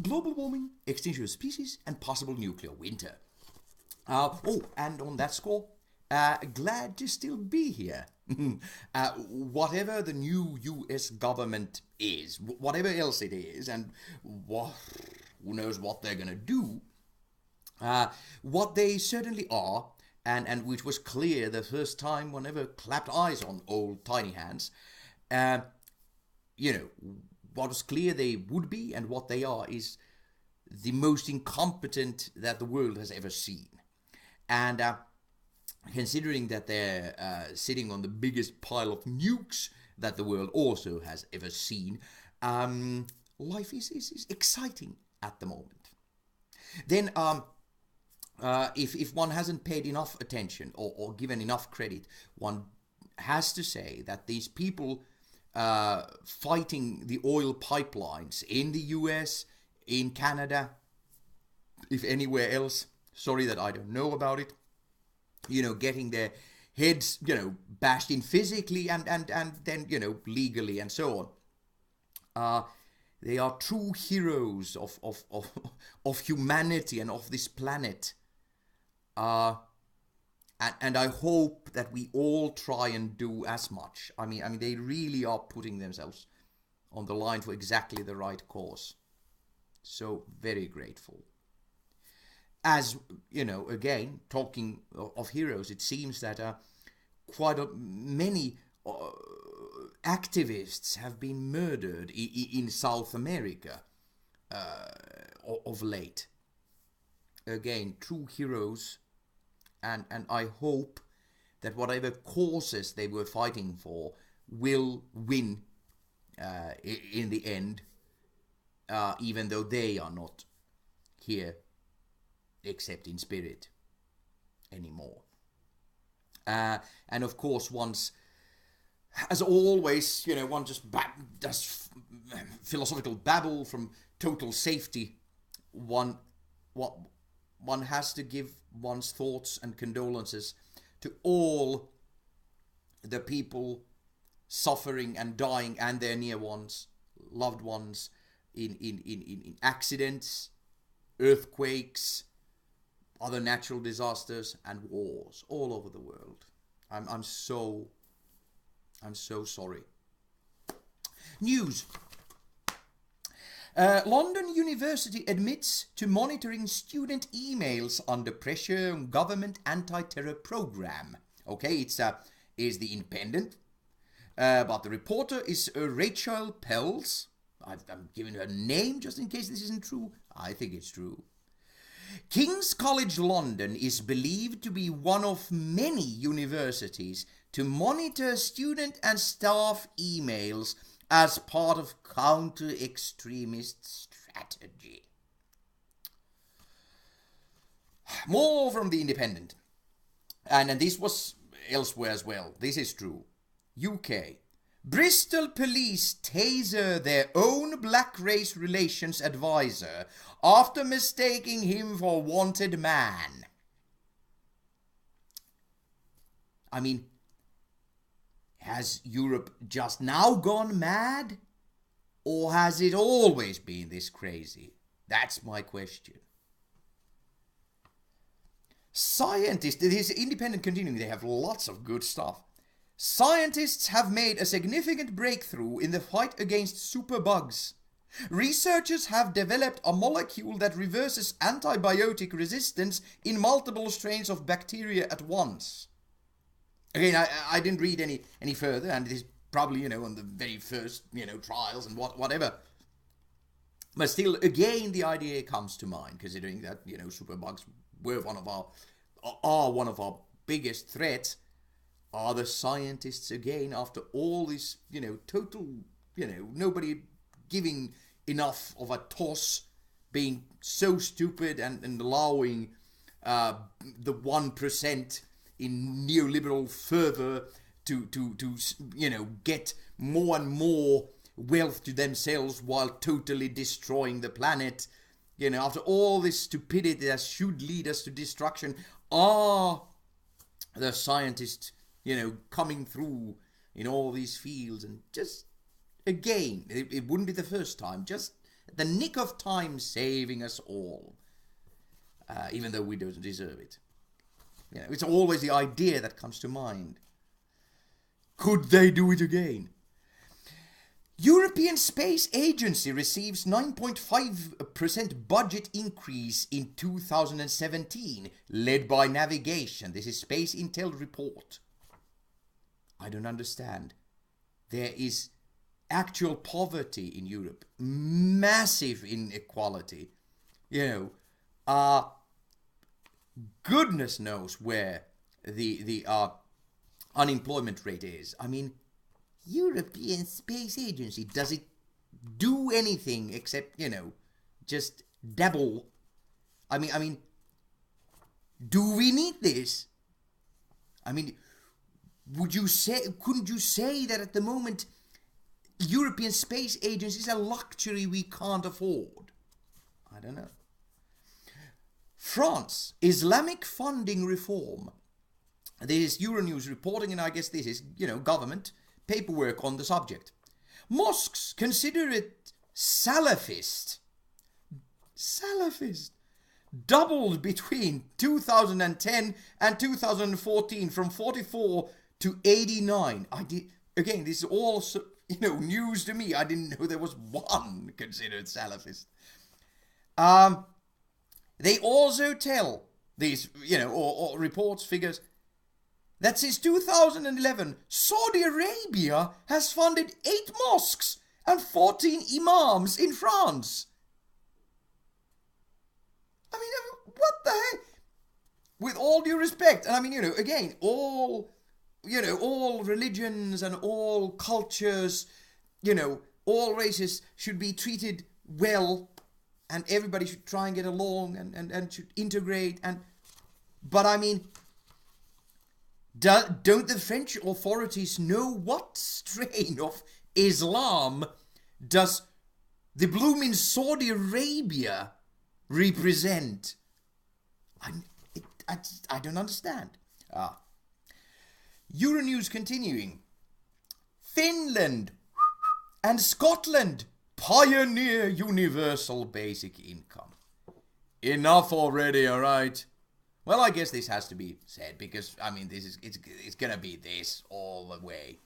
global warming, extinction of species, and possible nuclear winter. And on that score, glad to still be here. Whatever the new US government is, whatever else it is, and who knows what they're going to do, what they certainly are, and which was clear the first time one ever clapped eyes on old Tiny Hands, what was clear they would be and what they are is the most incompetent that the world has ever seen. And considering that they're sitting on the biggest pile of nukes that the world also has ever seen, life is exciting at the moment. Then, if one hasn't paid enough attention or given enough credit, one has to say that these people fighting the oil pipelines in the US, in Canada, if anywhere else, sorry that I don't know about it, getting their heads, bashed in physically and then, legally and so on. They are true heroes of humanity and of this planet. And I hope that we all try and do as much. I mean, they really are putting themselves on the line for exactly the right cause. So very grateful. As, again, talking of heroes, it seems that quite many activists have been murdered in South America of late. Again, true heroes. And I hope that whatever causes they were fighting for will win in the end, even though they are not here except in spirit anymore. And of course, once, as always, one just does philosophical babble from total safety. One has to give one's thoughts and condolences to all the people suffering and dying and their near ones, loved ones, in accidents, earthquakes, other natural disasters, and wars all over the world. I'm so sorry. News. London University admits to monitoring student emails under pressure on government anti-terror program. Okay, it's is the Independent, but the reporter is Rachel Pells. I'm giving her name just in case this isn't true. I think it's true. King's College London is believed to be one of many universities to monitor student and staff emails as part of counter-extremist strategy. More from the Independent. And this was elsewhere as well. This is true. UK. Bristol police taser their own black race relations advisor after mistaking him for wanted man. I mean, has Europe just now gone mad? Or has it always been this crazy? That's my question. Scientists, this is Independent continuing, they have lots of good stuff. Scientists have made a significant breakthrough in the fight against superbugs. Researchers have developed a molecule that reverses antibiotic resistance in multiple strains of bacteria at once. Again, I didn't read any further, and it is probably, on the very first, trials and whatever. But still, again, the idea comes to mind, considering that, superbugs were one of our biggest threats. Are the scientists, again, after all this, total, nobody giving enough of a toss, being so stupid and allowing the 1% in neoliberal fervor to get more and more wealth to themselves while totally destroying the planet. After all this stupidity that should lead us to destruction, are the scientists, coming through in all these fields? And just, again, it wouldn't be the first time, just the nick of time saving us all, even though we don't deserve it. You know, it's always the idea that comes to mind. Could they do it again? European Space Agency receives 9.5% budget increase in 2017, led by navigation. This is Space Intel report. I don't understand. There is actual poverty in Europe, massive inequality. You know, goodness knows where the unemployment rate is. I mean, European Space Agency, does it do anything except, you know, just dabble? I mean, do we need this? I mean, couldn't you say that at the moment European Space Agency is a luxury we can't afford? I don't know. France, Islamic funding reform. This is Euronews reporting, and I guess this is, you know, government paperwork on the subject. Mosques consider it Salafist. Salafist. Doubled between 2010 and 2014 from 44 to 89. Again, this is all, you know, news to me. I didn't know there was one considered Salafist. They also tell these, you know, or reports, figures, that since 2011, Saudi Arabia has funded 8 mosques and 14 imams in France. I mean, what the heck? With all due respect, and I mean, you know, again, all religions and all cultures, you know, all races should be treated well, and everybody should try and get along and should integrate. But I mean, don't the French authorities know what strain of Islam does the blooming Saudi Arabia represent? I don't understand. Euronews continuing. Finland and Scotland pioneer universal basic income. Enough already, all right? Well, I guess this has to be said because, I mean, it's gonna be this all the way.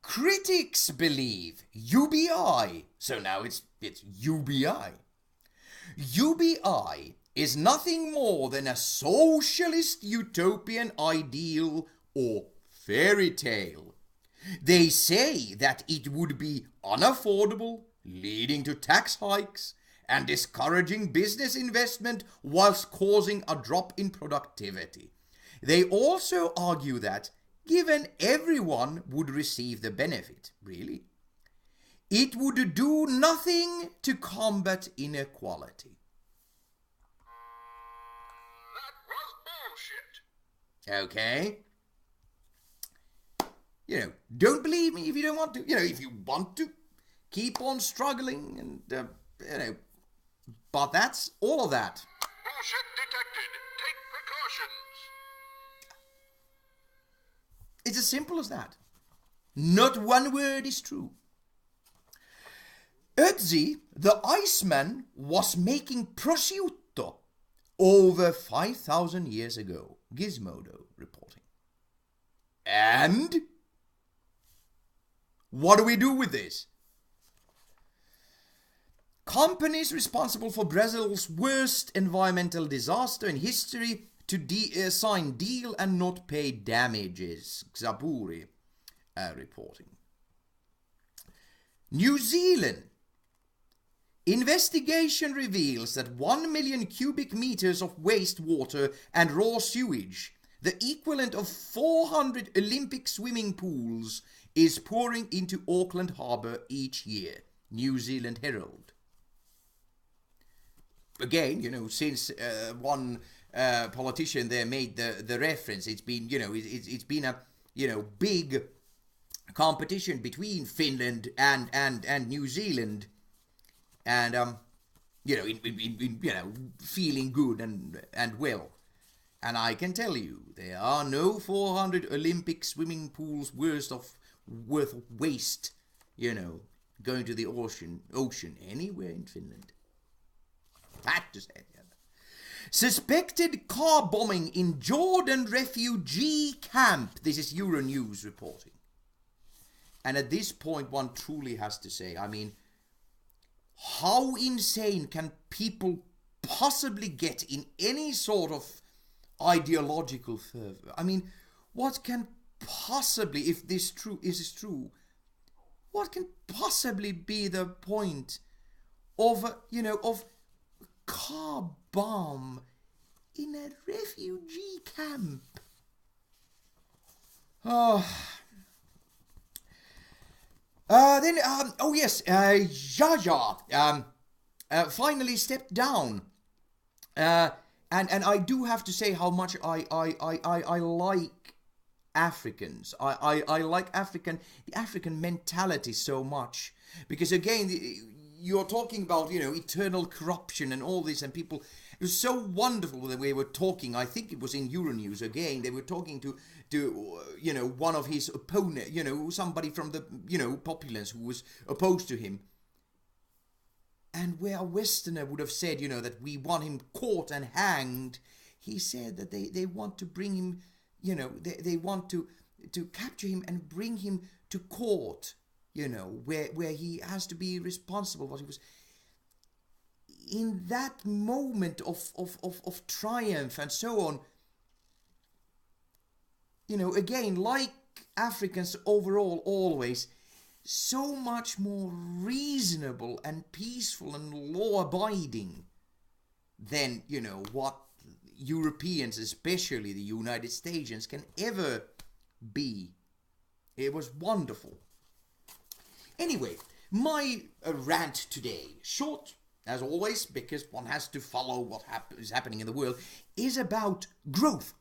Critics believe UBI, so now it's UBI. UBI is nothing more than a socialist utopian ideal or fairy tale. They say that it would be unaffordable, leading to tax hikes, and discouraging business investment whilst causing a drop in productivity. They also argue that, given everyone would receive the benefit, really, it would do nothing to combat inequality. That was bullshit. Okay. You know, don't believe me if you don't want to. You know, if you want to, keep on struggling and, you know, but that's all of that. Bullshit detected. Take precautions. It's as simple as that. Not one word is true. Ötzi, the Iceman, was making prosciutto over 5,000 years ago. Gizmodo reporting. And what do we do with this? Companies responsible for Brazil's worst environmental disaster in history to sign deal and not pay damages. Xaburi reporting. New Zealand. Investigation reveals that 1 million cubic meters of wastewater and raw sewage, the equivalent of 400 Olympic swimming pools, is pouring into Auckland Harbour each year. New Zealand Herald. Again, you know, since one politician there made the reference, it's been, you know, it's been a, you know, big competition between Finland and New Zealand, and you know, in you know, feeling good and well. And I can tell you, there are no 400 Olympic swimming pools worth of waste, you know, going to the ocean anywhere in Finland. Had to say it. Yeah. Suspected car bombing in Jordan refugee camp. This is Euronews reporting. And at this point, one truly has to say, I mean, how insane can people possibly get in any sort of ideological fervor? I mean, what can possibly, if this is true, what can possibly be the point of, of car bomb in a refugee camp? Oh. Yahya finally stepped down. And I do have to say how much I like Africans. I like the African mentality so much. Because again, you're talking about, eternal corruption and all this, and people, it was so wonderful that we were talking, I think it was in Euronews again, they were talking to one of his opponents, somebody from the, populace who was opposed to him. And where a Westerner would have said, that we want him caught and hanged, he said that they want to bring him, they want to capture him and bring him to court, where he has to be responsible for what he was. In that moment of triumph and so on, again, like Africans overall, always so much more reasonable and peaceful and law-abiding than, what Europeans, especially the United States, can ever be. It was wonderful. Anyway, my rant today, short as always, because one has to follow what is happening in the world, is about growth.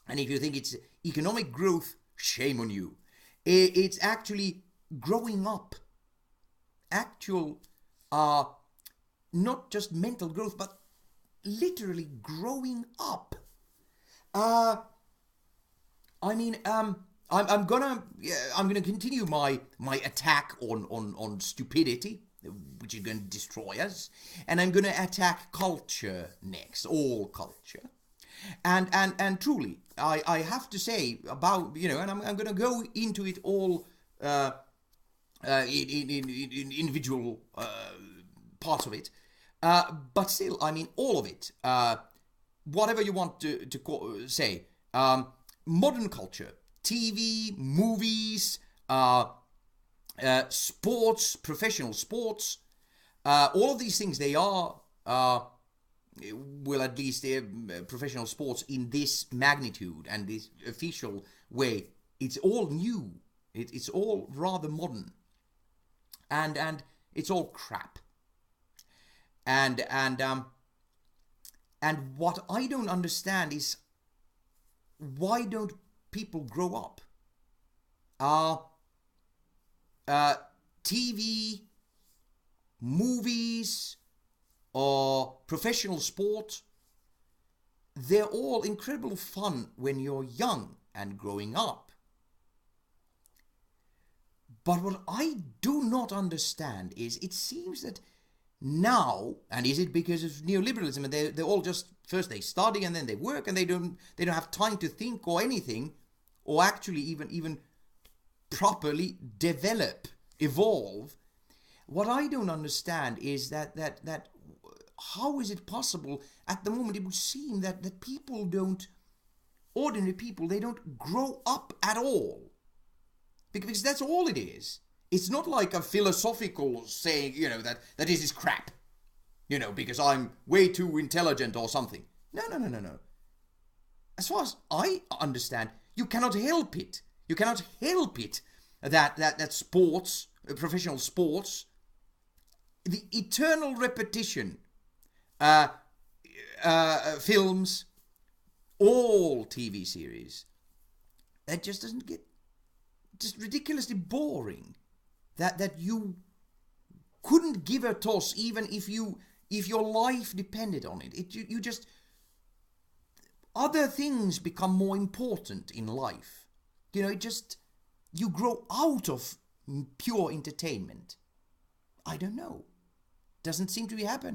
And if you think it's economic growth, shame on you. It's actually growing up. Actual, not just mental growth, but literally growing up. I'm gonna continue my attack on stupidity, which is going to destroy us, and I'm gonna attack culture next, all culture. And truly, I have to say about, and I'm going to go into it all in individual parts of it. But still, all of it, whatever you want to say, modern culture, TV, movies, sports, professional sports, all of these things, they are... well, at least professional sports in this magnitude and this official way, it's all new. It's all rather modern, and it's all crap. And what I don't understand is, why don't people grow up? TV, movies, or professional sport, they're all incredible fun when you're young and growing up. But what I do not understand is, it seems that now, and is it because of neoliberalism, and they're all just, first they study and then they work, and they don't have time to think or anything, or actually even properly develop, evolve. What I don't understand is that how is it possible at the moment? It would seem that people don't, ordinary people, they don't grow up at all. Because that's all it is. It's not like a philosophical saying, that this is crap. Because I'm way too intelligent or something. No. As far as I understand, you cannot help it. You cannot help it that sports, professional sports, the eternal repetition, films, all TV series, that just doesn't get, just ridiculously boring, that you couldn't give a toss even if your life depended on it. You just, other things become more important in life. You grow out of pure entertainment. I don't know. Doesn't seem to be happening.